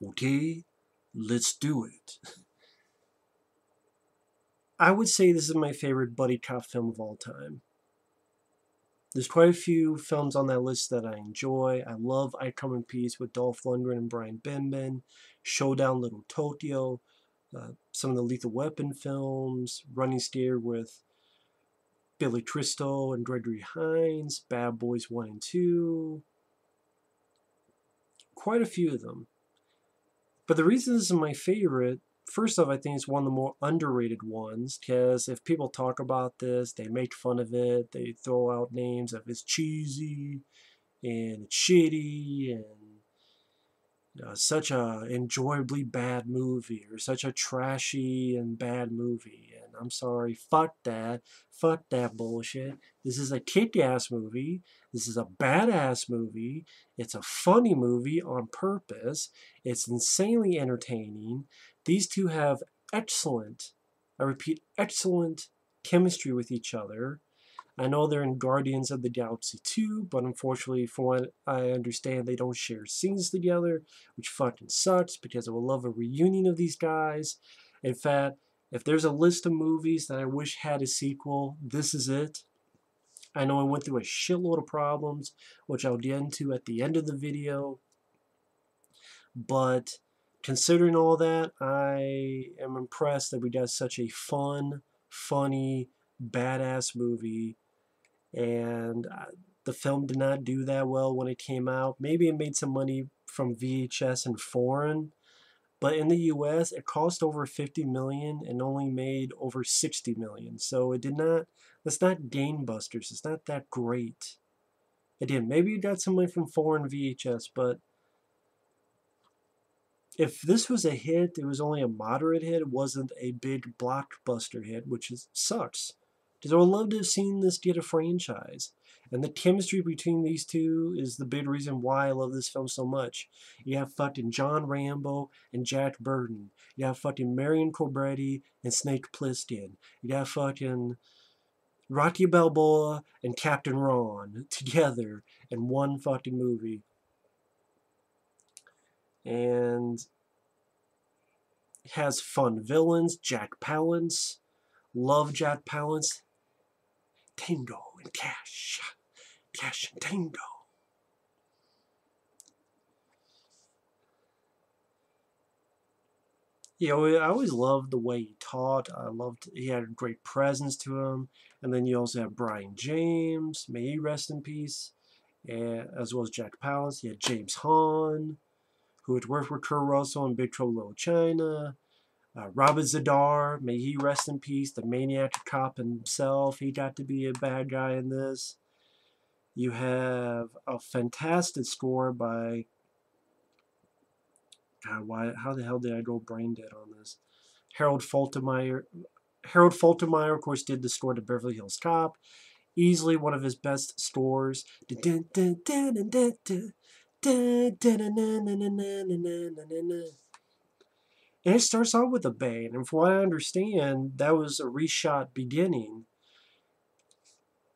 Okay, let's do it. I would say this is my favorite buddy cop film of all time. There's quite a few films on that list that I enjoy. I love I Come in Peace with Dolph Lundgren and Brian Benben, Showdown Little Tokyo, some of the Lethal Weapon films, Running Steer with Billy Crystal and Gregory Hines, Bad Boys 1 and 2, quite a few of them. But the reason this is my favorite, first off, I think it's one of the more underrated ones, because if people talk about this, they make fun of it, they throw out names of it's cheesy and it's shitty and such a enjoyably bad movie or such a trashy and bad movie. And I'm sorry, fuck that bullshit. This is a kick-ass movie. This is a badass movie. It's a funny movie on purpose. It's insanely entertaining. These two have excellent, I repeat, excellent chemistry with each other. I know they're in Guardians of the Galaxy 2, but unfortunately, from what I understand, they don't share scenes together, which fucking sucks because I would love a reunion of these guys. In fact, if there's a list of movies that I wish had a sequel, this is it. I know I went through a shitload of problems, which I'll get into at the end of the video, but considering all that, I am impressed that we got such a fun, funny, badass movie. And the film did not do that well when it came out. Maybe it made some money from VHS and foreign, but in the US it cost over 50 million and only made over 60 million. So it did not, that's not gangbusters. It's not that great. It did. Maybe it got some money from foreign VHS, but if this was a hit, it was only a moderate hit. It wasn't a big blockbuster hit, which sucks. Because I would love to have seen this get a franchise. And the chemistry between these two is the big reason why I love this film so much. You have fucking John Rambo and Jack Burton. You have fucking Marion Cobretti and Snake Plissken. You have fucking Rocky Balboa and Captain Ron together in one fucking movie. And has fun villains. Jack Palance. Love Jack Palance. Tango and Cash. Cash and Tango. You know, I always loved the way he taught. I loved he had a great presence to him. And then you also have Brian James, may he rest in peace, as well as Jack Palance. You had James Hahn, who had worked with Kurt Russell in Big Trouble in Little China. Robert Zadar, may he rest in peace, the maniac cop himself. He got to be a bad guy in this. You have a fantastic score by... God, how the hell did I go brain dead on this? Harold Faltermeyer. Harold Faltermeyer, of course, did the score to Beverly Hills Cop. Easily one of his best scores. And it starts off with a bang. And from what I understand, that was a reshot beginning.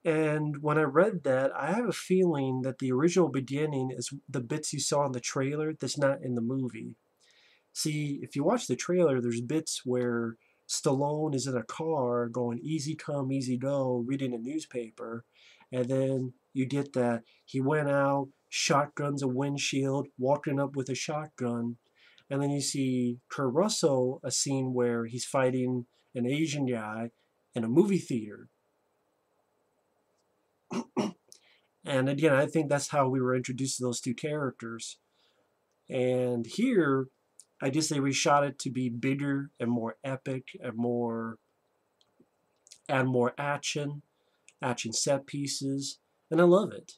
And when I read that, I have a feeling that the original beginning is the bits you saw in the trailer that's not in the movie. See, if you watch the trailer, there's bits where Stallone is in a car going easy come, easy go, reading a newspaper. And then you get that he went out, shotguns a windshield, walking up with a shotgun. And then you see Kurt Russell, a scene where he's fighting an Asian guy in a movie theater. And again, I think that's how we were introduced to those two characters. And here, I guess they reshot it to be bigger and more epic and more action set pieces, and I love it.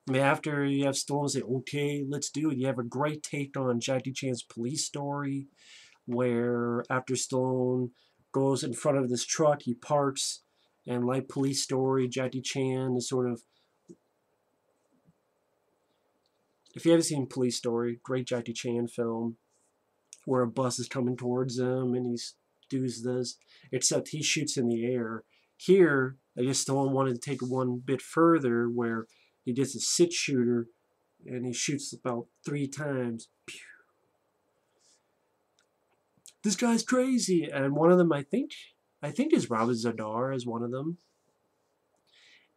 I mean, after you have Stallone say, "Okay, let's do it," you have a great take on Jackie Chan's Police Story, where after Stallone goes in front of this truck, he parks, and like Police Story, Jackie Chan is sort of... If you haven't seen Police Story, great Jackie Chan film, where a bus is coming towards him and he does this, except he shoots in the air. Here, I guess Stallone wanted to take it one bit further, where he gets a 6-shooter and he shoots about 3 times. this guy's crazy. And one of them, I think is Robin Zadar is one of them.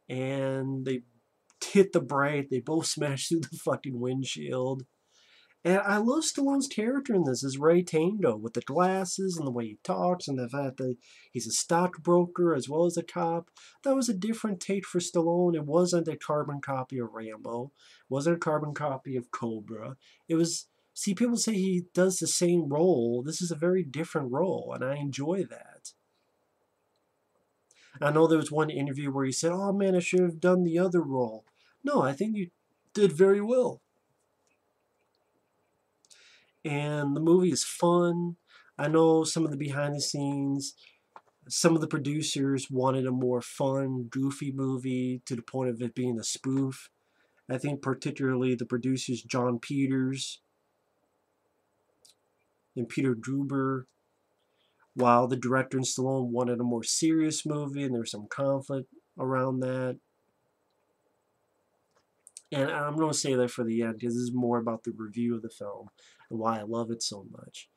And they hit the brake. They both smash through the fucking windshield. And I love Stallone's character in this, as Ray Tango, with the glasses and the way he talks and the fact that he's a stockbroker as well as a cop. That was a different take for Stallone. It wasn't a carbon copy of Rambo. It wasn't a carbon copy of Cobra. It was, see, people say he does the same role. This is a very different role, and I enjoy that. I know there was one interview where he said, oh man, I should have done the other role. No, I think you did very well. And the movie is fun. I know some of the behind the scenes, some of the producers wanted a more fun, goofy movie to the point of it being a spoof. I think particularly the producers John Peters and Peter Gruber, while the director and Stallone wanted a more serious movie, and there was some conflict around that. And I'm going to say that for the end, because this is more about the review of the film and why I love it so much.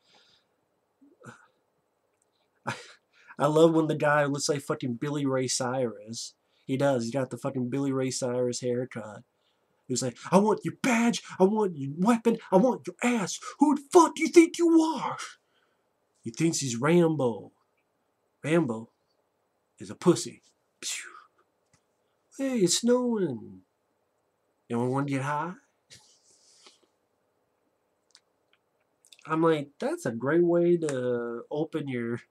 I love when the guy looks like fucking Billy Ray Cyrus. He does. He's got the fucking Billy Ray Cyrus haircut. He's like, I want your badge, I want your weapon, I want your ass. Who the fuck do you think you are? He thinks he's Rambo. Rambo is a pussy. Hey, it's snowing. You don't want to get high? I'm like, that's a great way to open your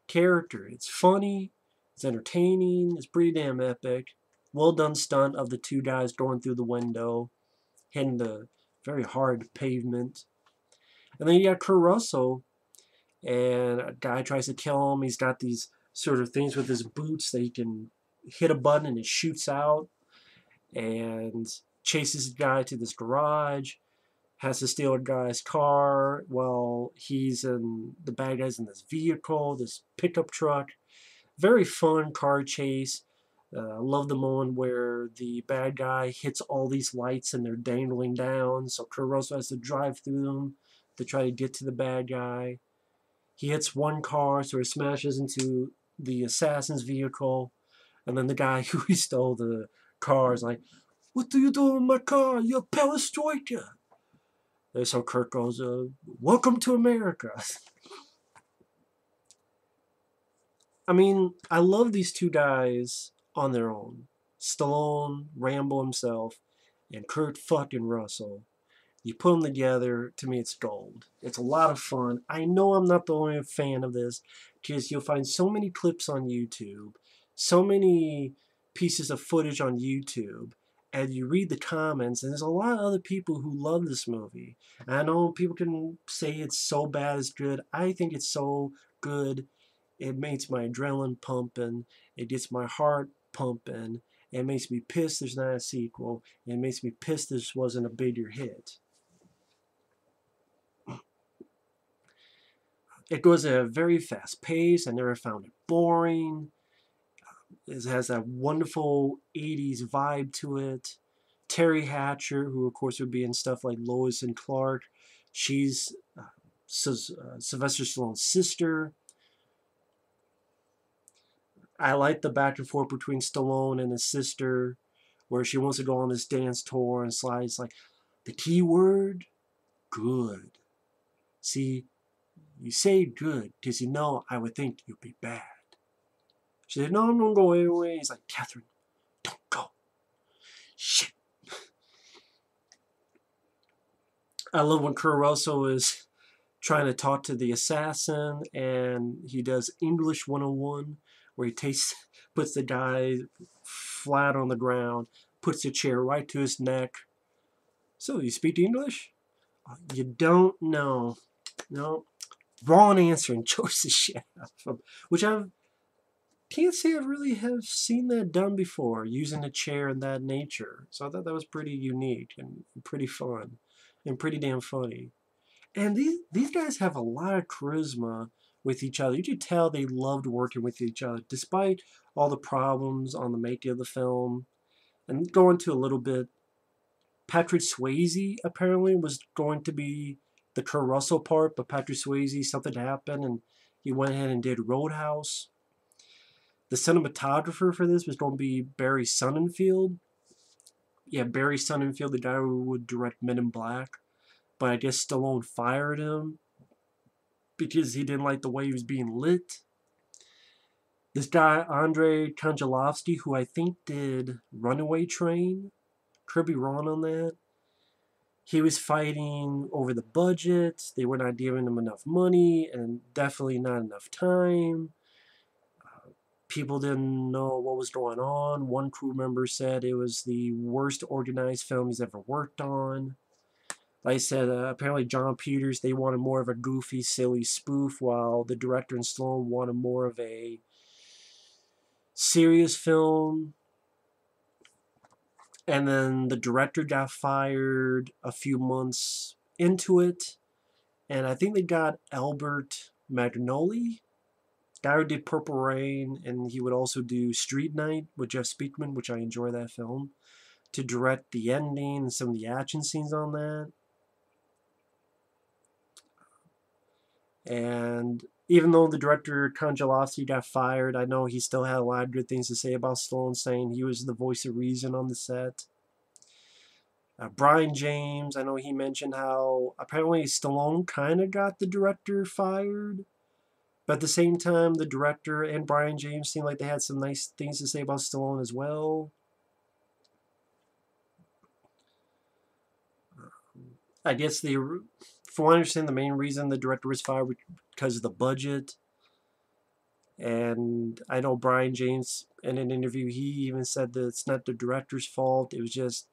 character. It's funny, it's entertaining, it's pretty damn epic. Well done stunt of the two guys going through the window, hitting the very hard pavement. And then you got Kurt Russell, and a guy tries to kill him. He's got these sort of things with his boots that he can hit a button and it shoots out, and chases the guy to this garage, has to steal a guy's car while the bad guy's in this vehicle, this pickup truck. Very fun car chase. I love the moment where the bad guy hits all these lights and they're dangling down, so Kurt Russell has to drive through them to try to get to the bad guy. He hits one car, so he smashes into the assassin's vehicle, and then the guy who he stole the car is like, what do you do in my car? You're a perestroika. And so Kurt goes, welcome to America. I mean, I love these two guys on their own. Stallone, Rambo himself, and Kurt fucking Russell. You put them together, to me it's gold. It's a lot of fun. I know I'm not the only fan of this, because you'll find so many clips on YouTube, so many pieces of footage on YouTube, and you read the comments, and there's a lot of other people who love this movie. And I know people can say it's so bad it's good. I think it's so good. It makes my adrenaline pumping. It gets my heart pumping. It makes me pissed there's not a sequel. It makes me pissed this wasn't a bigger hit. It goes at a very fast pace. I never found it boring. It has that wonderful 80s vibe to it. Teri Hatcher, who of course would be in stuff like Lois and Clark. She's Sylvester Stallone's sister. I like the back and forth between Stallone and his sister, where she wants to go on this dance tour and slides like, the key word, good. See, you say good because you know I would think you'd be bad. She said, no, I'm going to go anyway. He's like, Catherine, don't go. Shit. I love when Kurt Russell is trying to talk to the assassin, and he does English 101, where he puts the guy flat on the ground, puts the chair right to his neck. So, you speak English? You don't know. No. Wrong answer, and chokes the shit out of him. Which can't say I really have seen that done before, using a chair in that nature. So I thought that was pretty unique and pretty fun and pretty damn funny. And these guys have a lot of charisma with each other. You could tell they loved working with each other, despite all the problems on the making of the film. And go into a little bit, Patrick Swayze apparently was going to be the Kurt Russell part, but Patrick Swayze, something happened, and he went ahead and did Roadhouse. The cinematographer for this was going to be Barry Sonnenfeld. Yeah, Barry Sonnenfeld, the guy who would direct Men in Black. But I guess Stallone fired him because he didn't like the way he was being lit. This guy, Andrei Konchalovsky, who I think did Runaway Train, could be wrong on that. He was fighting over the budget. They were not giving him enough money and definitely not enough time. People didn't know what was going on. One crew member said it was the worst organized film he's ever worked on. Like I said, apparently John Peters, they wanted more of a goofy, silly spoof, while the director and Stallone wanted more of a serious film. And then the director got fired a few months into it. And I think they got Albert Magnoli, guy who did Purple Rain, and he would also do Street Night with Jeff Speakman, which I enjoy that film, to direct the ending and some of the action scenes on that. And even though the director Konchalovsky got fired, I know he still had a lot of good things to say about Stallone, saying he was the voice of reason on the set. Brian James, I know he mentioned how apparently Stallone kind of got the director fired, but at the same time, the director and Brian James seemed like they had some nice things to say about Stallone as well. I guess from what I understand, the main reason the director was fired was because of the budget. And I know Brian James, in an interview, he even said that it's not the director's fault. It was just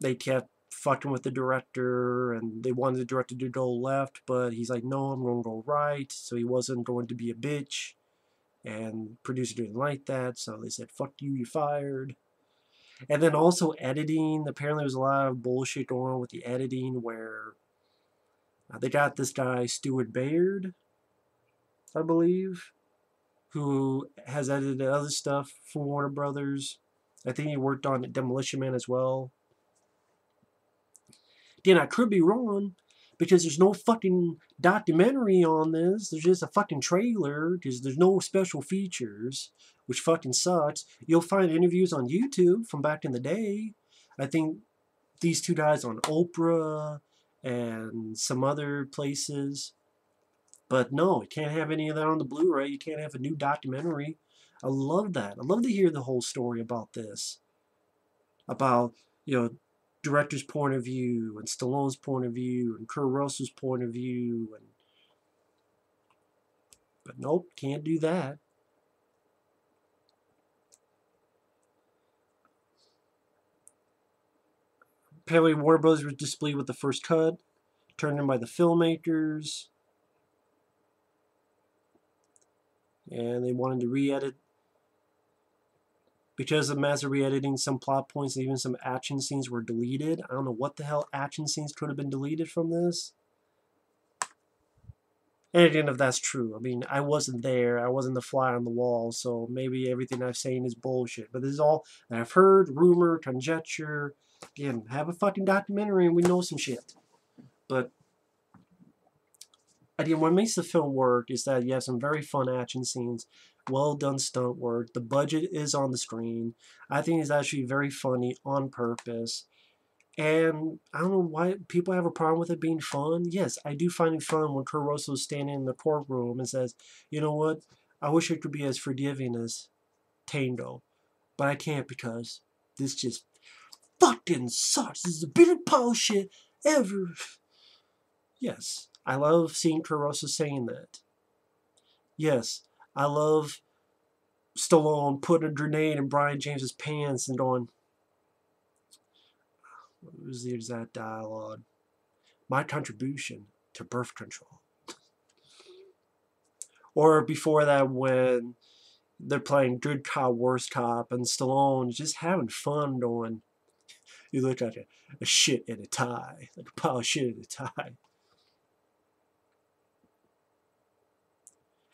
they kept fucking with the director, and they wanted the director to go left, but he's like, no, I'm going to go right. So he wasn't going to be a bitch. And producer didn't like that, so they said, fuck you, you're fired. And then also editing. Apparently there was a lot of bullshit going on with the editing where they got this guy, Stuart Baird, I believe, who has edited other stuff for Warner Brothers. I think he worked on Demolition Man as well. Again, I could be wrong, because there's no fucking documentary on this. There's just a fucking trailer, because there's no special features, which fucking sucks. You'll find interviews on YouTube from back in the day. I think these two guys on Oprah and some other places. But no, you can't have any of that on the Blu-ray. You can't have a new documentary. I love that. I love to hear the whole story about this. About, director's point of view, and Stallone's point of view, and Kurt Russell's point of view. But nope, can't do that. Apparently Warner Bros. Was displeased with the first cut, turned in by the filmmakers. And they wanted to re-edit. Because of massive re-editing, some plot points and even some action scenes were deleted. I don't know what the hell action scenes could have been deleted from this. And again, if that's true. I mean, I wasn't there. I wasn't the fly on the wall, so maybe everything I've saying is bullshit. But this is all that I've heard, rumor, conjecture. Again, have a fucking documentary and we know some shit. But again, what makes the film work is that you have some very fun action scenes, well done stunt work. The budget is on the screen. I think it's actually very funny on purpose. And I don't know why people have a problem with it being fun. Yes, I do find it fun when Kurt Russell is standing in the courtroom and says, you know what, I wish I could be as forgiving as Tango. But I can't because this just fucking sucks. This is the biggest pile of shit ever. Yes, I love seeing Kurt Russell saying that. Yes, I love Stallone putting a grenade in Brian James's pants and going, what was the exact dialogue? My contribution to birth control. Or before that, when they're playing good cop, worst cop, and Stallone just having fun going, you look like a shit in a tie. Like a pile of shit in a tie.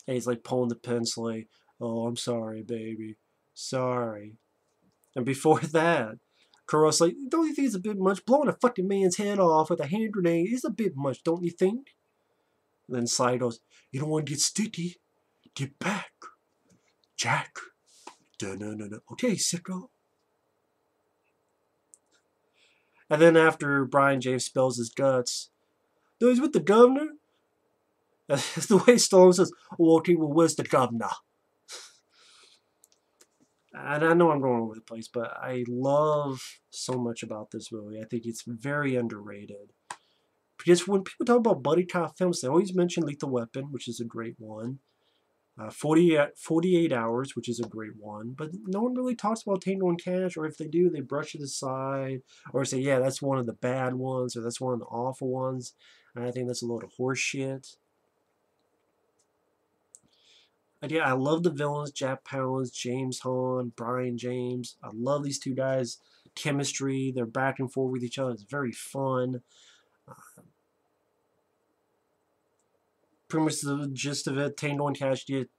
And he's like pulling the pencil like, oh, I'm sorry, baby. Sorry. And before that, Kuros's like, don't you think it's a bit much? Blowing a fucking man's head off with a hand grenade is a bit much, don't you think? And then Sly goes, you don't want to get sticky. Get back, Jack. Dun-dun-dun-dun. Okay, sicko. And then after Brian James spills his guts, no, he's with the governor. That's the way Stallone says, oh, okay, well, where's the governor? And I know I'm going all over the place, but I love so much about this movie. I think it's very underrated. Because when people talk about buddy cop films, they always mention Lethal Weapon, which is a great one. 48 Hours, which is a great one. But no one really talks about Tango and Cash, or if they do, they brush it aside. Or say, yeah, that's one of the bad ones, or that's one of the awful ones. And I think that's a load of horse shit. And yeah, I love the villains, Jack Palance, James Hahn, Brian James. I love these two guys' chemistry. They're back and forth with each other. It's very fun. Pretty much the gist of it, Tango and Cash get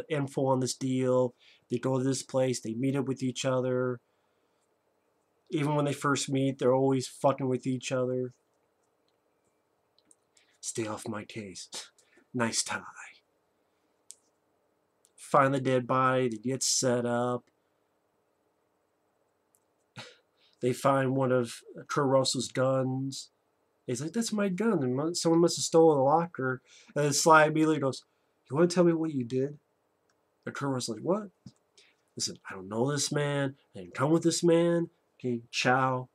info on this deal. They go to this place. They meet up with each other. Even when they first meet, they're always fucking with each other. Stay off my case. Nice tie. Find the dead body. They get set up. They find one of Kurt Russell's guns. He's like, that's my gun. And someone must have stolen the locker. And then Sly immediately goes, you want to tell me what you did? And Kurt Russell's like, what? Listen, I don't know this man. I didn't come with this man. Okay, ciao.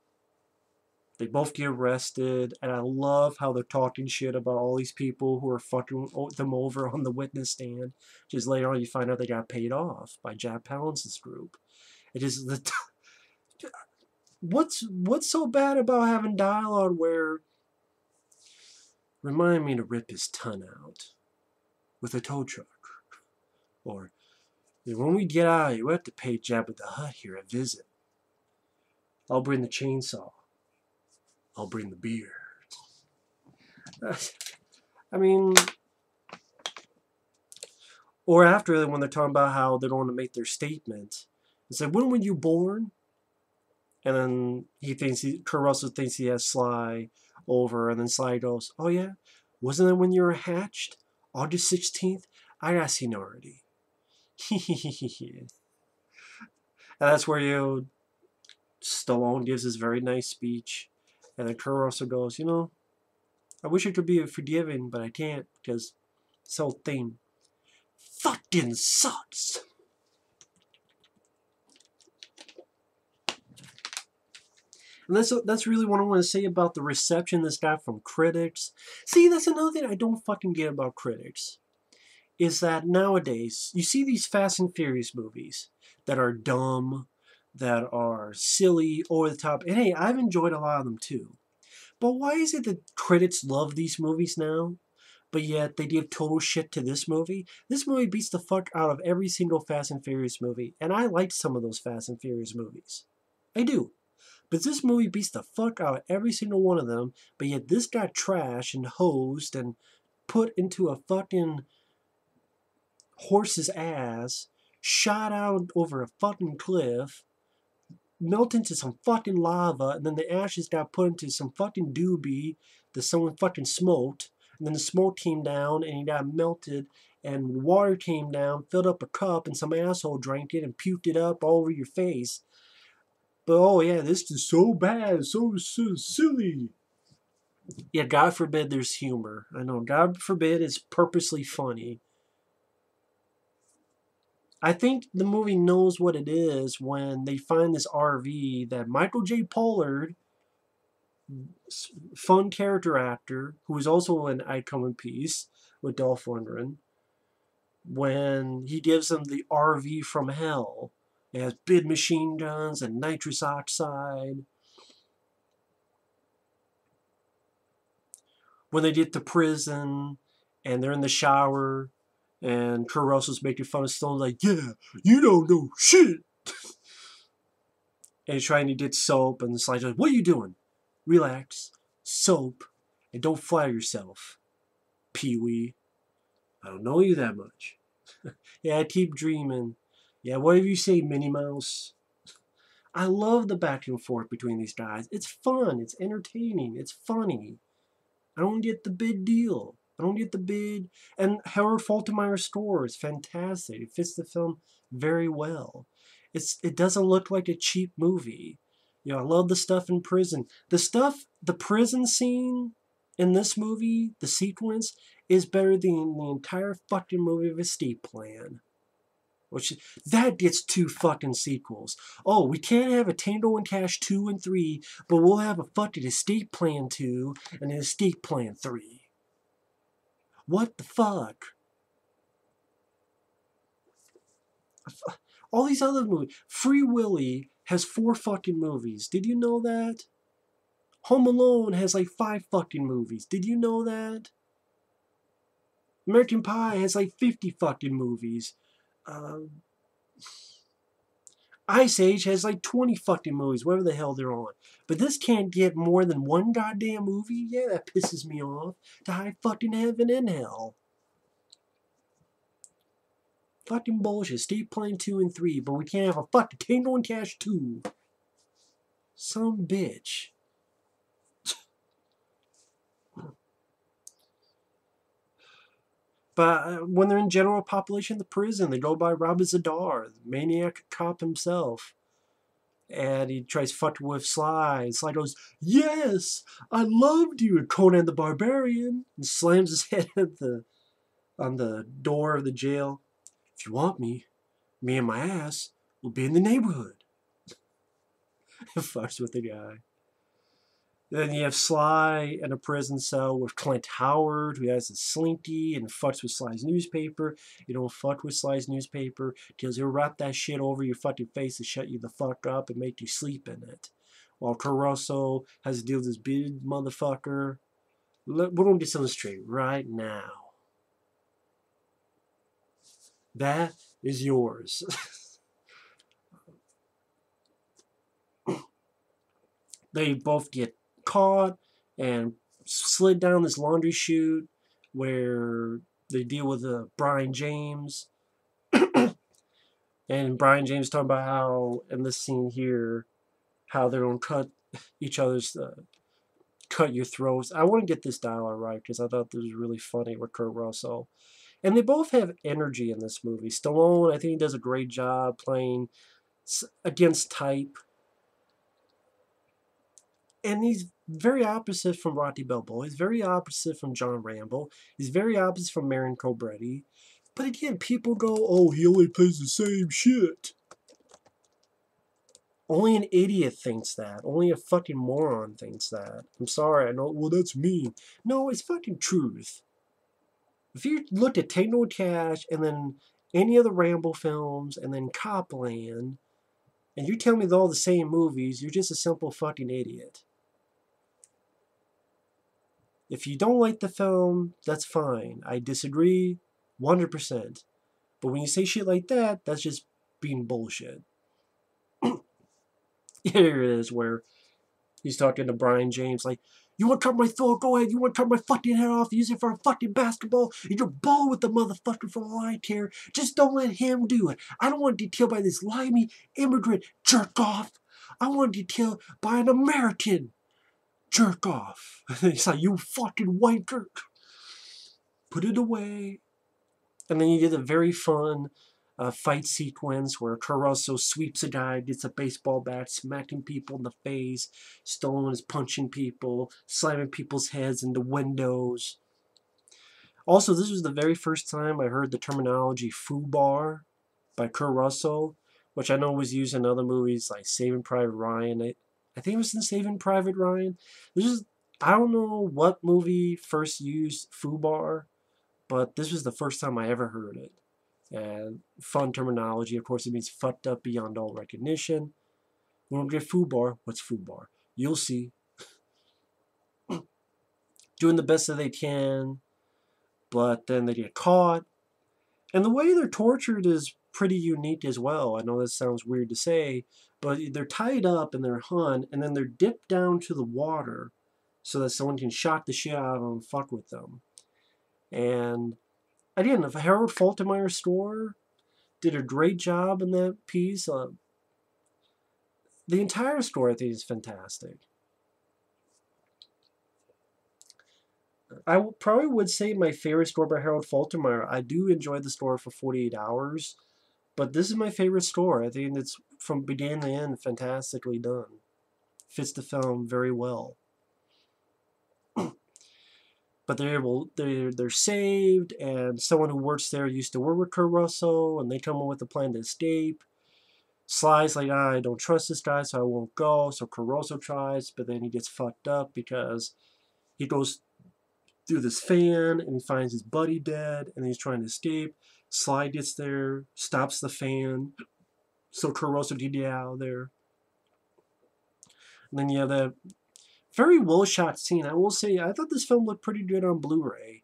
They both get arrested. And I love how they're talking shit about all these people who are fucking them over on the witness stand. Just later on, you find out they got paid off by Jack Palance's group. It is the... What's so bad about having dialogue where remind me to rip his tongue out with a tow truck, or when we get out of here, we have to pay Jabba the Hutt here a visit. I'll bring the chainsaw. I'll bring the beer. I mean, or after when they're talking about how they don't want to make their statement, it's like, when were you born? And then Kurt Russell thinks he has Sly over, and then Sly goes, oh yeah? Wasn't it when you were hatched? August 16th? I got seniority. And that's where Stallone gives his very nice speech. And then Kurt Russell goes, I wish I could be forgiving, but I can't, because this whole thing fucking sucks. And that's really what I want to say about the reception this got from critics. See, that's another thing I don't fucking get about critics. Is that nowadays, you see these Fast and Furious movies that are dumb, that are silly, over the top. And hey, I've enjoyed a lot of them too. But why is it that critics love these movies now, but yet they give total shit to this movie? This movie beats the fuck out of every single Fast and Furious movie. And I liked some of those Fast and Furious movies. I do. But this movie beats the fuck out of every single one of them, but yet this got trashed and hosed and put into a fucking horse's ass, shot out over a fucking cliff, melt into some fucking lava, and then the ashes got put into some fucking doobie that someone fucking smoked, and then the smoke came down and it got melted, and water came down, filled up a cup, and some asshole drank it and puked it up all over your face. But oh yeah, this is so bad, so silly. Yeah, God forbid there's humor. I know, God forbid it's purposely funny. I think the movie knows what it is when they find this RV that Michael J. Pollard, fun character actor, who is also an I Come in Peace with Dolph Lundgren, when he gives them the RV from hell. It has big machine guns and nitrous oxide. When they get to prison and they're in the shower and Kurt Russell's making fun of Stallone, like, yeah, you don't know shit. And he's trying to get soap, and the slide's like, what are you doing? Relax, soap, and don't flatter yourself, Pee-wee. I don't know you that much. Yeah, I keep dreaming. Yeah, whatever you say, Minnie Mouse. I love the back and forth between these guys. It's fun. It's entertaining. It's funny. I don't get the big deal. I don't get the big... And Harold Faltermeyer's score is fantastic. It fits the film very well. It doesn't look like a cheap movie. You know, I love the stuff in prison. The prison scene in this movie, the sequence, is better than the entire fucking movie of Escape Plan. That gets 2 fucking sequels. Oh, we can't have a Tango Cash 2 and 3, but we'll have a fucking Escape Plan 2 and an Escape Plan 3. What the fuck? All these other movies. Free Willy has 4 fucking movies. Did you know that? Home Alone has like 5 fucking movies. Did you know that? American Pie has like 50 fucking movies. Ice Age has like 20 fucking movies, whatever the hell they're on. But this can't get more than 1 goddamn movie? Yeah, that pisses me off. To high fucking heaven and hell. Fucking bullshit. Escape Plan 2 and 3, but we can't have a fucking Tango Cash 2. Some bitch. But when they're in general population, the prison, they go by Robert Zadar, the maniac cop himself. And he tries fucking with Sly. And Sly goes, "Yes, I loved you," and Conan the Barbarian. And slams his head on the door of the jail. "If you want me, me and my ass will be in the neighborhood." Fucks with the guy. Then you have Sly in a prison cell with Clint Howard, who has a slinky and fucks with Sly's newspaper. You don't fuck with Sly's newspaper because he'll wrap that shit over your fucking face and shut you the fuck up and make you sleep in it. While Kurt Russell has to deal with this big motherfucker. We're going to get something straight right now. That is yours. They both get caught and slid down this laundry chute where they deal with Brian James. And Brian James talking about how, in this scene here, how they're going to cut each other's, cut your throats. I want to get this dialogue right because I thought this was really funny with Kurt Russell. And they both have energy in this movie. Stallone, I think he does a great job playing against type. And he's very opposite from Rocky Balboa. He's very opposite from John Rambo. He's very opposite from Marion Cobretti. But again, people go, "Oh, he only plays the same shit." Only an idiot thinks that. Only a fucking moron thinks that. I'm sorry, I know, well, that's mean. No, it's fucking truth. If you look at Tango Cash and then any of the Rambo films and then Copland, and you tell me they're all the same movies, you're just a simple fucking idiot. If you don't like the film, that's fine. I disagree 100%. But when you say shit like that, that's just being bullshit. Here it is where he's talking to Brian James like, "You want to cut my throat? Go ahead. You want to cut my fucking head off? Use it for a fucking basketball? You can ball with the motherfucker for all I care. Just don't let him do it. I don't want to get killed by this limey immigrant jerk off. I want to get killed by an American jerk off." He's like, "You fucking wanker. Put it away." And then you get a very fun fight sequence where Kurt Russell sweeps a guy, gets a baseball bat, smacking people in the face. Stallone is punching people, slamming people's heads into windows. Also, this was the very first time I heard the terminology "foobar" by Kurt Russell, which I know was used in other movies like Saving Private Ryan. I think it was in Saving Private Ryan. I don't know what movie first used foobar, but this was the first time I ever heard it. And fun terminology. Of course, it means fucked up beyond all recognition. When we get foobar, what's foobar? You'll see. Doing the best that they can, but then they get caught. And the way they're tortured is pretty unique as well. I know this sounds weird to say, but they're tied up and they're hung, and then they're dipped down to the water so that someone can shock the shit out of them and fuck with them. And again, if Harold Faltermeyer's score did a great job in that piece. The entire story, I think, is fantastic. I probably would say my favorite story by Harold Faltermeyer. I do enjoy the story for 48 Hours, but this is my favorite story. I think it's, from beginning to end, fantastically done. Fits the film very well. But they're saved, and someone who works there used to work with Kurt Russell, and they come up with a plan to escape. Sly's like, I don't trust this guy, so I won't go. So Kurt Russell tries, but then he gets fucked up because he goes through this fan and he finds his buddy dead, and he's trying to escape. Sly gets there, stops the fan, so Kurt Russell can get out of there. And then you have that very well shot scene. I will say, I thought this film looked pretty good on Blu-ray,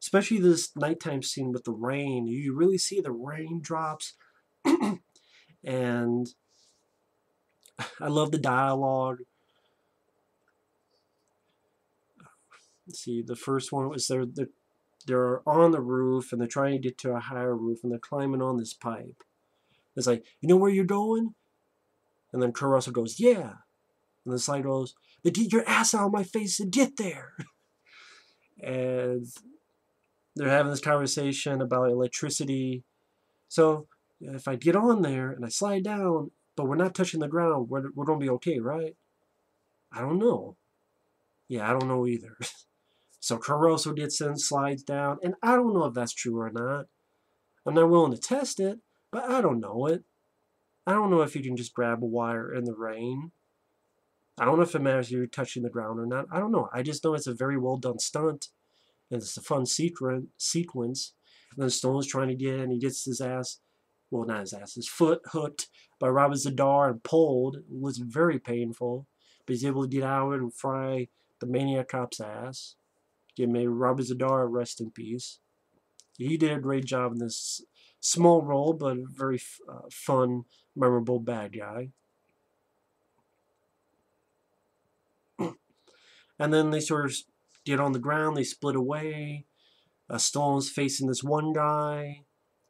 especially this nighttime scene with the rain. You really see the raindrops, and I love the dialogue. Let's see, the first one was they're on the roof and they're trying to get to a higher roof and they're climbing on this pipe. It's like, you know where you're going? And then Kurt Russell goes, yeah. And the slide goes, then get your ass out of my face and get there. And they're having this conversation about electricity. So if I get on there and I slide down, but we're not touching the ground, we're going to be okay, right? I don't know. Yeah, I don't know either. So Kurt Russell gets in, slides down, and I don't know if that's true or not. I'm not willing to test it, but I don't know it. I don't know if you can just grab a wire in the rain. I don't know if it matters if you're touching the ground or not. I don't know. I just know it's a very well done stunt, and it's a fun sequence. And then Stallone's trying to get in, he gets his ass, well, not his ass, his foot hooked by Robert Zadar and pulled. It was very painful, but he's able to get out and fry the maniac cop's ass. May Robert Zadar rest in peace. He did a great job in this small role, but a very fun, memorable bad guy. And then they sort of get on the ground, they split away. Stallone's facing this one guy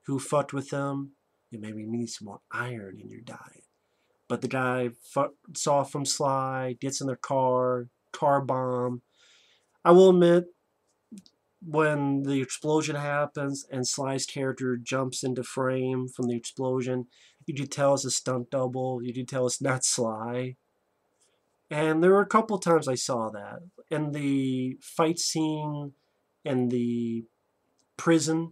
who fucked with him. You maybe need some more iron in your diet. But the guy saw from Sly, gets in their car bomb. I will admit, when the explosion happens and Sly's character jumps into frame from the explosion, you can tell it's a stunt double. You can tell it's not Sly. And there were a couple times I saw that. In the fight scene in the prison,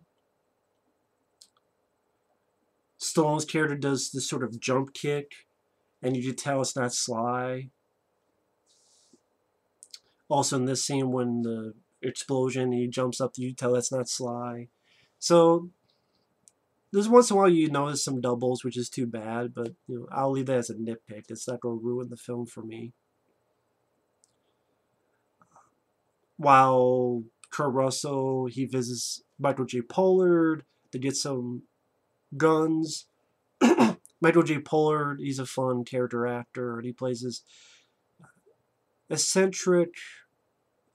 Stallone's character does this sort of jump kick, and you can tell it's not Sly. Also in this scene when the explosion, he jumps up, you tell that's not Sly. So there's once in a while you notice some doubles, which is too bad, but I'll leave that as a nitpick. It's not going to ruin the film for me. While Kurt Russell, he visits Michael J. Pollard to get some guns. Michael J. Pollard, he's a fun character actor, and he plays this eccentric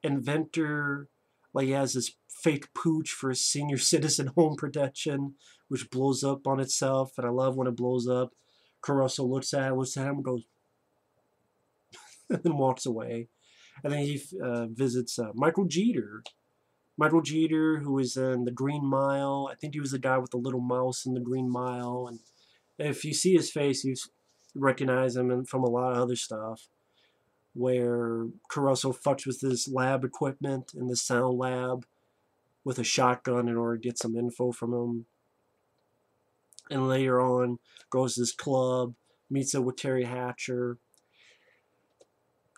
inventor. Like, he has this fake pooch for senior citizen home protection, which blows up on itself, and I love when it blows up. Kurt Russell looks at him, and goes, and then walks away. And then he visits Michael Jeter. Michael Jeter, who is in The Green Mile. I think he was the guy with the little mouse in The Green Mile. And if you see his face, you recognize him from a lot of other stuff, where Kurt Russell fucks with his lab equipment in the sound lab with a shotgun in order to get some info from him. And later on, goes to this club, meets up with Teri Hatcher.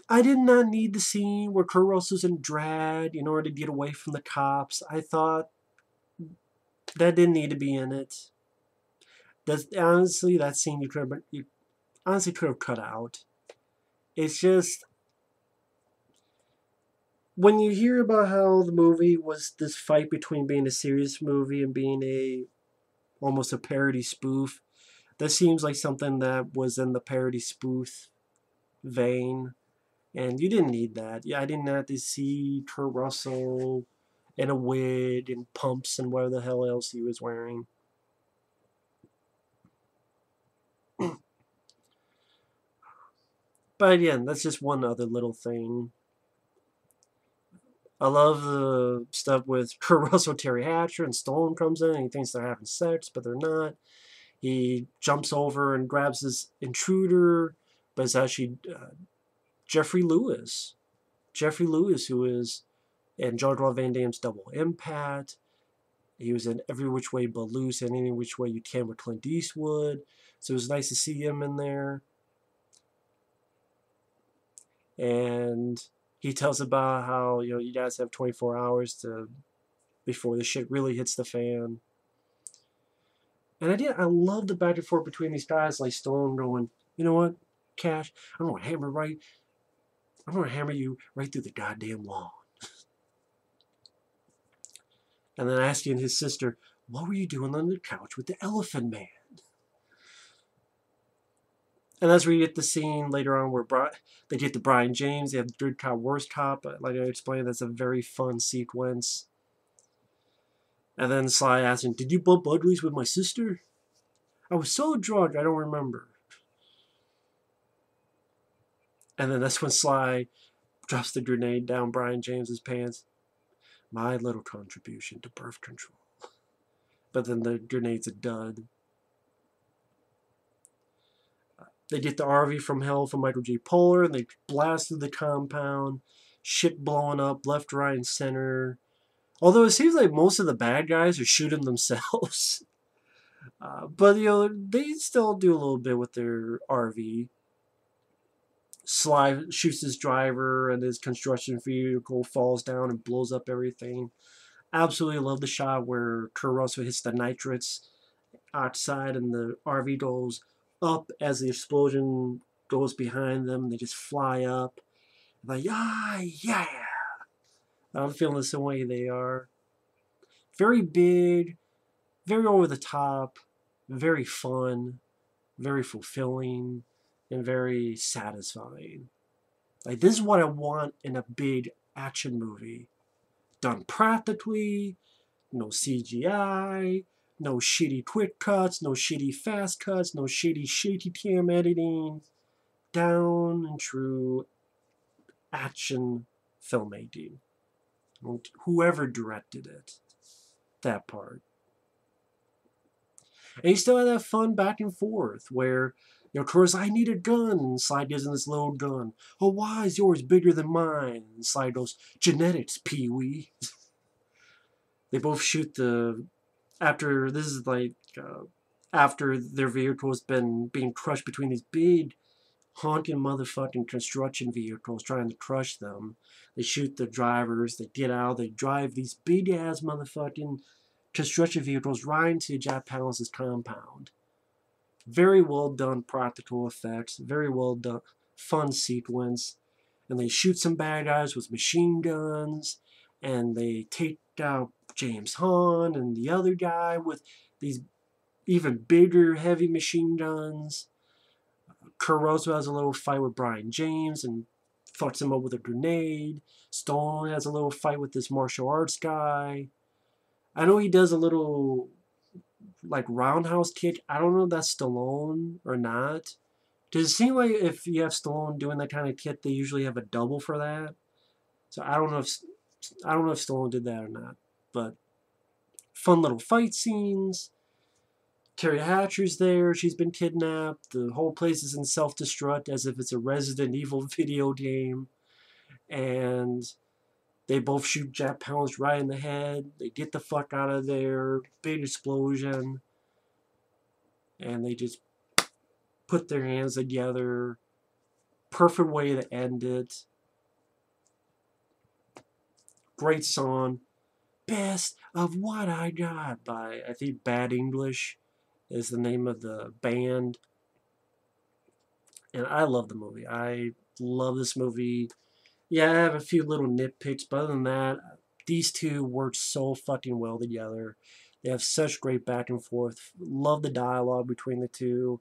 I did not need the scene where Kurt Russell's in drag in order to get away from the cops. I thought that didn't need to be in it. Honestly, that scene you honestly could have cut out. It's just, when you hear about how the movie was this fight between being a serious movie and being almost a parody spoof, that seems like something that was in the parody spoof vein. And you didn't need that. Yeah, I didn't have to see Kurt Russell in a wig and pumps and whatever the hell else he was wearing. But again, that's just one other little thing. I love the stuff with Kurt Russell, Teri Hatcher, and Stallone comes in and he thinks they're having sex, but they're not. He jumps over and grabs this intruder, but it's actually Jeffrey Lewis. Jeffrey Lewis, who is in Jean-Claude Van Damme's Double Impact. He was in Every Which Way But Loose and Any Which Way You Can with Clint Eastwood. So it was nice to see him in there. And he tells about how, you guys have 24 hours before the shit really hits the fan. And I love the back and forth between these guys, like Stallone going, you know what, Cash, I'm gonna hammer you right through the goddamn wall. And then asking his sister, what were you doing on the couch with the Elephant Man? And that's where you get the scene later on where they get to Brian James. They have Good Cop, Worst Cop. Like I explained, that's a very fun sequence. And then Sly asks him, did you bump uglies with my sister? I was so drunk, I don't remember. And then that's when Sly drops the grenade down Brian James's pants. My little contribution to birth control. But then the grenade's a dud. They get the RV from hell from Michael J. Pollard, and they blast through the compound. Shit blowing up left, right, and center. Although it seems like most of the bad guys are shooting themselves. But, they still do a little bit with their RV. Sly shoots his driver, and his construction vehicle falls down and blows up everything. Absolutely love the shot where Kurt Russell hits the nitrates outside, and the RV goes up as the explosion goes behind them. They just fly up. Like, yeah. I'm feeling the same way they are. Very big, very over the top, very fun, very fulfilling, and very satisfying. Like, this is what I want in a big action movie. Done practically, no CGI, no shitty quick cuts, no shitty fast cuts, no shitty shaky cam editing. Down and true action filmmaking. Whoever directed it. That part. And you still have that fun back and forth where, of course, I need a gun. And Sly gives him this little gun. Oh, why is yours bigger than mine? And Sly goes, genetics, Pee-wee. They both shoot after their vehicle has been being crushed between these big honking motherfucking construction vehicles trying to crush them. They shoot the drivers, they get out, they drive these big ass motherfucking construction vehicles right into Jack Palance's compound. Very well done practical effects, very well done, fun sequence. And they shoot some bad guys with machine guns, and they take out James Hahn and the other guy with these even bigger heavy machine guns. Kurt Russell has a little fight with Brian James and fucks him up with a grenade. Stallone has a little fight with this martial arts guy. I know he does a little roundhouse kick. I don't know if that's Stallone or not. Does it seem like if you have Stallone doing that kind of kick, they usually have a double for that? So I don't know if Stallone did that or not. But fun little fight scenes. Teri Hatcher's there. She's been kidnapped. The whole place is in self-destruct as if it's a Resident Evil video game. And they both shoot Jack Palance right in the head. They get the fuck out of there. Big explosion. And they just put their hands together. Perfect way to end it. Great song. Best of What I Got by, I think, Bad English is the name of the band. And I love the movie. I love this movie. Yeah, I have a few little nitpicks, but other than that, these two work so fucking well together. They have such great back and forth. Love the dialogue between the two.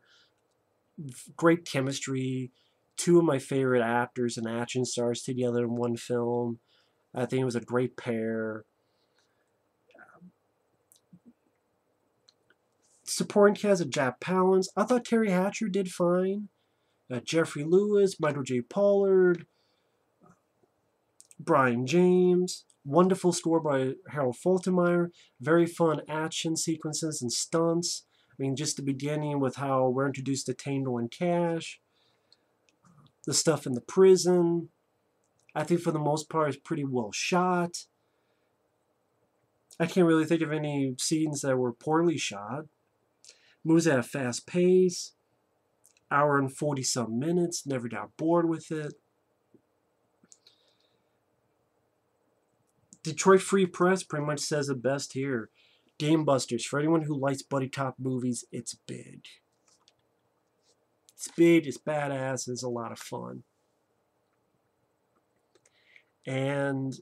Great chemistry. Two of my favorite actors and action stars together in one film. I think it was a great pair. Supporting cast of Jack Palance. I thought Teri Hatcher did fine. Jeffrey Lewis, Michael J. Pollard, Brian James. Wonderful score by Harold Faltermeyer. Very fun action sequences and stunts. I mean, just the beginning with how we're introduced to Tango and Cash. The stuff in the prison, I think for the most part is pretty well shot. I can't really think of any scenes that were poorly shot. Moves at a fast pace. Hour and 40-some minutes. Never got bored with it. Detroit Free Press pretty much says it best here. Game Busters. For anyone who likes buddy cop movies, it's big. It's big, it's badass, it's a lot of fun. And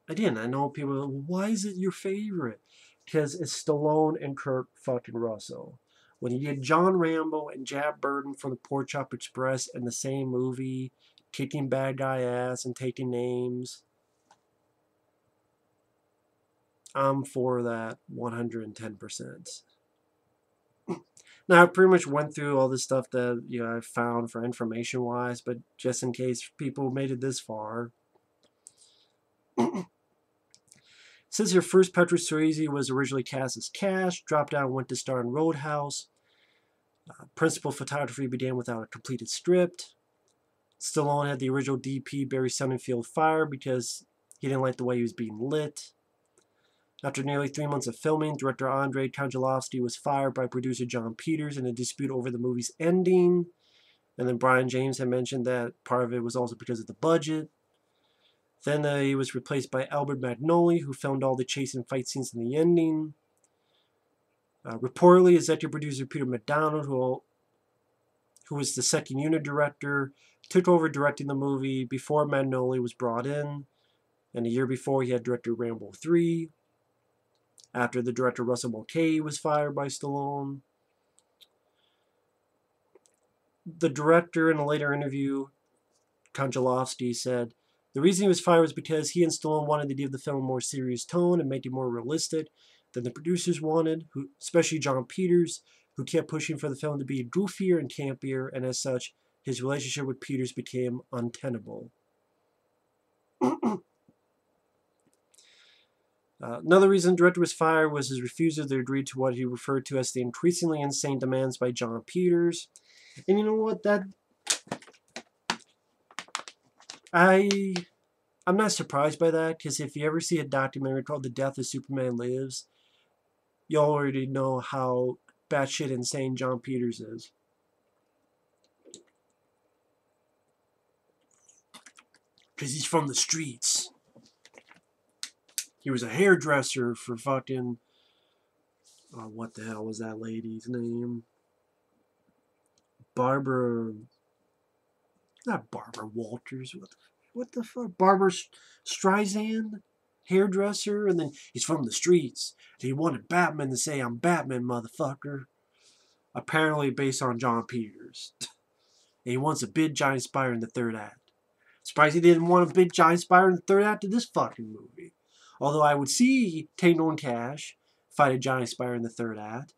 again, I know people are like, why is it your favorite? Because it's Stallone and Kurt fucking Russell. When you get John Rambo and Jack Burton from the Pork Chop Express in the same movie, kicking bad guy ass and taking names, I'm for that 110%. Now, I pretty much went through all the stuff that I found for information-wise, but just in case people made it this far. It says here, first Patrick Swayze was originally cast as Cash, dropped out and went to star in Roadhouse. Principal photography began without a completed script. Stallone had the original DP Barry Sonnenfeld fired because he didn't like the way he was being lit. After nearly 3 months of filming, director Andrei Konchalovsky was fired by producer John Peters in a dispute over the movie's ending. And then Brian James had mentioned that part of it was also because of the budget. Then he was replaced by Albert Magnoli, who filmed all the chase and fight scenes in the ending. Reportedly, executive producer Peter MacDonald, who was the second unit director, took over directing the movie before Magnoli was brought in. And a year before, he had directed Rambo 3. After the director Russell Mulcahy was fired by Stallone. The director, in a later interview, Konchalovsky, said, the reason he was fired was because he and Stallone wanted to give the film a more serious tone and make it more realistic than the producers wanted, especially John Peters, who kept pushing for the film to be goofier and campier, and as such, his relationship with Peters became untenable. Another reason the director was fired was his refusal to agree to what he referred to as the increasingly insane demands by John Peters. And you know what? I'm not surprised by that, because if you ever see a documentary called The Death of Superman Lives, you already know how batshit insane John Peters is. Because he's from the streets. He was a hairdresser for fucking... what the hell was that lady's name? Barbara... Not Barbara Walters. What the fuck? Barbara Streisand? Hairdresser? And then he's from the streets. He wanted Batman to say, I'm Batman, motherfucker. Apparently based on John Peters. And he wants a big giant spider in the third act. Surprised he didn't want a big giant spider in the third act of this fucking movie. Although I would see Tango and Cash fight a giant spider in the third act.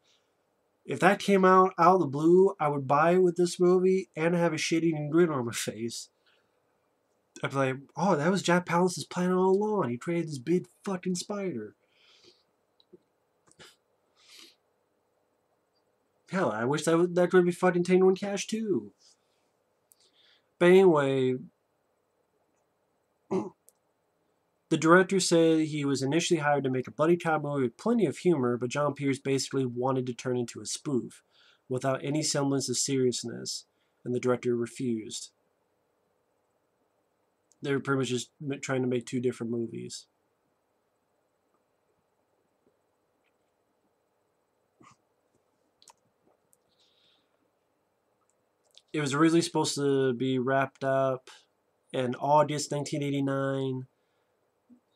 If that came out of the blue, I would buy it with this movie and have a shit-eating grin on my face. I'd be like, oh, that was Jack Palance's plan all along. He created this big fucking spider. Hell, I wish that could be fucking Tango and Cash too. But anyway... The director said he was initially hired to make a buddy cop movie with plenty of humor, but John Peters basically wanted to turn into a spoof, without any semblance of seriousness, and the director refused. They were pretty much just trying to make two different movies. It was originally supposed to be wrapped up in August 1989.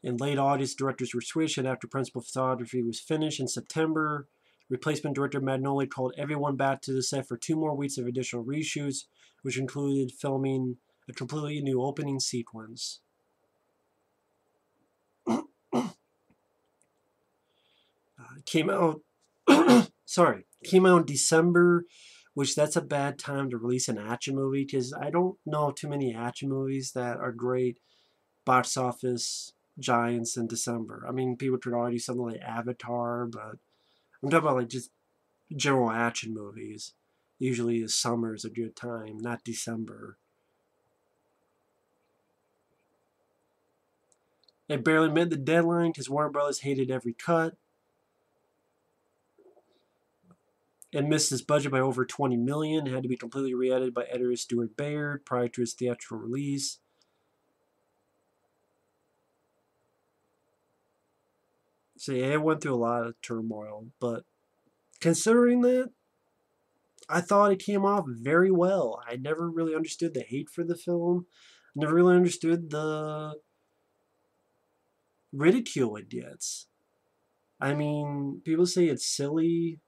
In late August, directors were switched, and after principal photography was finished in September, replacement director Magnoli called everyone back to the set for 2 more weeks of additional reshoots, which included filming a completely new opening sequence. Came out in December which that's a bad time to release an action movie because I don't know too many action movies that are great box office giants in December. I mean, people could argue something like Avatar, but I'm talking about like just general action movies. Usually, summer is a good time, not December. It barely met the deadline because Warner Brothers hated every cut. It missed its budget by over $20 million. It had to be completely re-edited by editor Stuart Baird prior to its theatrical release. So yeah, it went through a lot of turmoil, but considering that, I thought it came off very well. I never really understood the hate for the film. Never really understood the ridicule it gets. I mean, people say it's silly.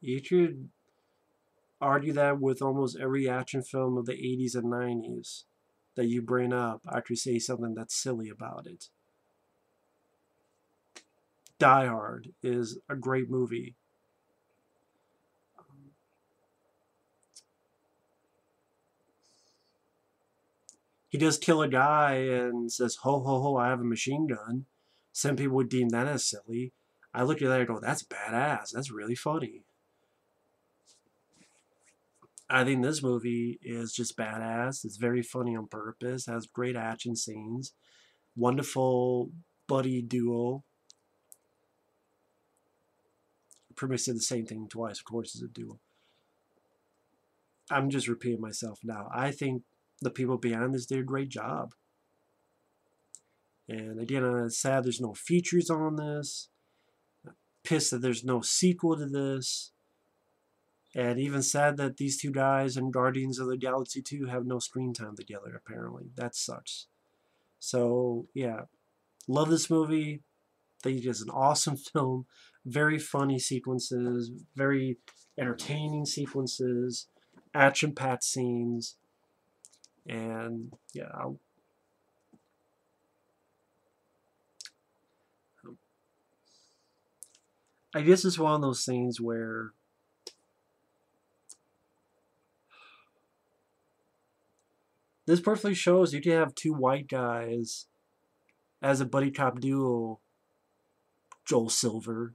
You could argue that with almost every action film of the 80s and 90s that you bring up. I could say something that's silly about it. Die Hard is a great movie. He does kill a guy and says, ho, ho, ho, I have a machine gun. Some people would deem that as silly. I look at that and go, that's badass. That's really funny. I think this movie is just badass. It's very funny on purpose. Has great action scenes. Wonderful buddy duo. Pretty much said the same thing twice. Of course, it's a duo. I'm just repeating myself now. I think the people behind this did a great job. And again, I'm sad there's no features on this. Pissed that there's no sequel to this. And even sad that these two guys in Guardians of the Galaxy 2 have no screen time together, apparently. That sucks. So, yeah. Love this movie. Think it's an awesome film. Very funny sequences. Very entertaining sequences. Action-packed scenes. And, yeah, I guess it's one of those things where this perfectly shows you can have two white guys as a buddy cop duo. Joel Silver.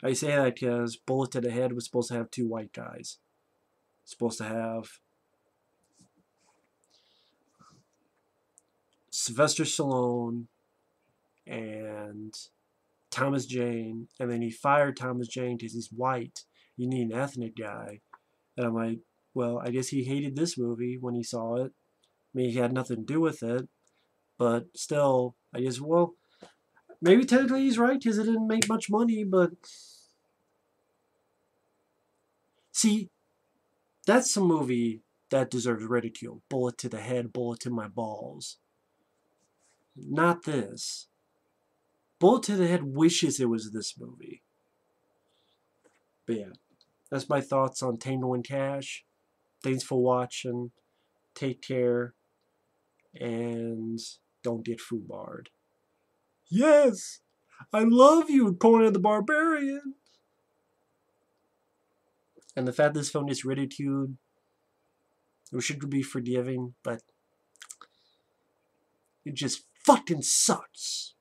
I say that because Bullet to the Head was supposed to have two white guys. Supposed to have Sylvester Stallone and Thomas Jane, and then he fired Thomas Jane because he's white. You need an ethnic guy. And I'm like, well, I guess he hated this movie when he saw it. I mean, he had nothing to do with it. But still, I guess, well, maybe technically he's right because it didn't make much money, but see, that's a movie that deserves ridicule. Bullet to the head, bullet to my balls. Not this. Bullet to the Head wishes it was this movie. But yeah, that's my thoughts on Tango Cash. Thanks for watching. Take care. And don't get foobarred. Yes! I love you, Conan the Barbarian! And the fact this film is ridiculed, we should be forgiving, but it just fucking sucks.